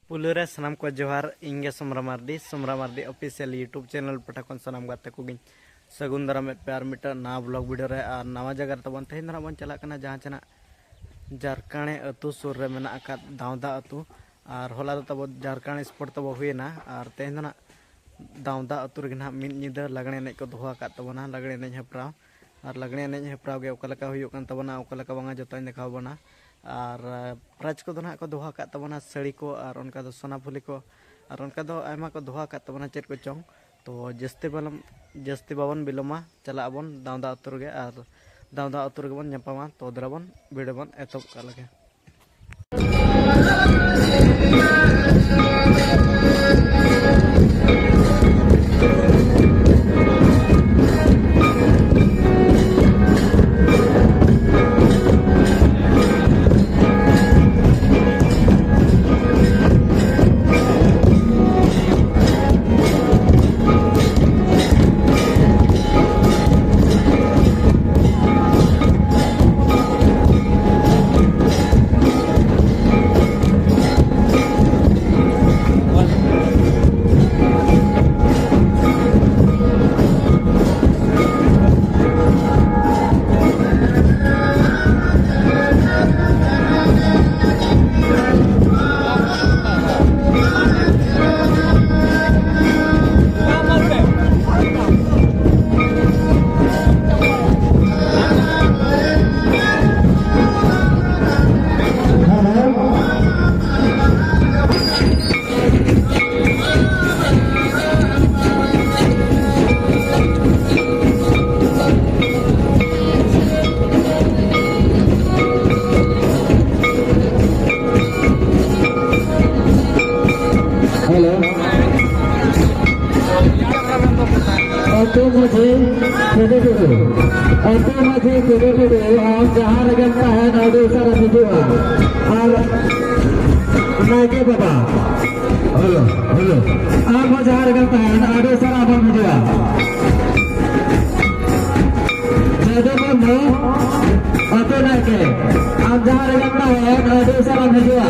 पुलुरे सनाम को जोहार इंगे Somra Mardi official YouTube channel पठा को सनाम गाते को सगुन दारा में प्यार मीटर ना ब्लॉग वीडियो रे और नवा जगह तबन तेहन दारा बन चला कना जहां चना जारकाणे अतु सुर रे मेना आका दावदा अतु और होला तो तब जारकाणे स्पॉट तब हुएना और तेहन ना दावदा अतु रे ना मिन निदा लगणे ने को दोहा का तबना लगणे ने हेप्राव और लगणे ने हेप्राव गे ओकलका हुयो कन तबना ओकलका बांगा जतन देखाव बना और प्राइज को ना को दोहा का तबना सड़ी को और उनका दो सोनाफुली को और उनका दो आयमा को दोहा का तबना चेट को चोंग तो जस्ती बाबन बिलोमा चला बन दावदा अतुर गे और दावदा अतुर गे बन नपामा तो दराबन वीडियो बन एतब का लगे जहाँ लगता है नाडू सारा मिजुआ और नागे बाबा हेलो हेलो आप जहाँ लगता है नाडू सारा बाबा मिजुआ जदों में अतो नागे आप जहाँ लगता है नाडू सारा मिजुआ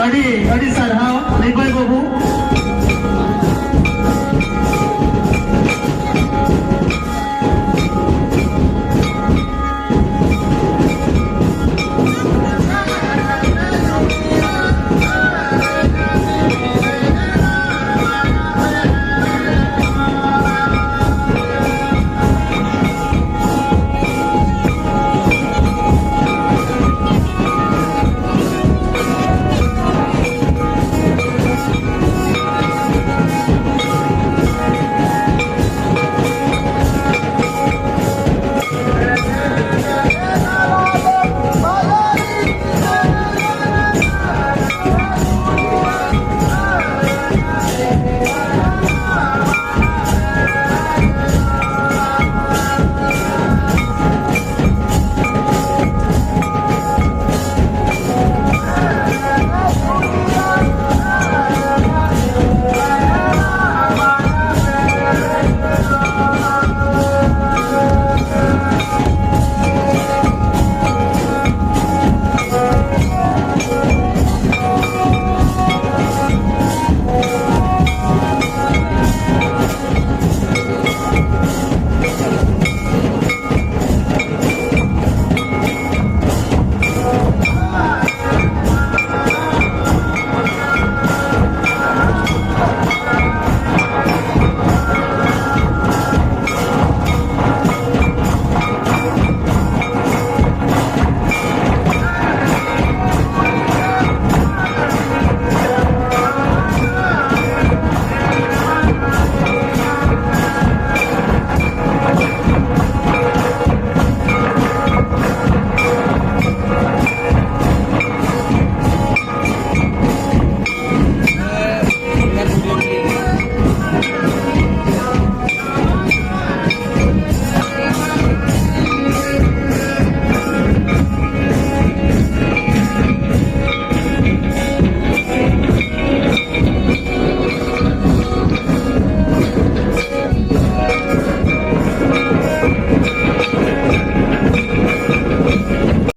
अड़ी अड़ी सरहाव निबाई बाबू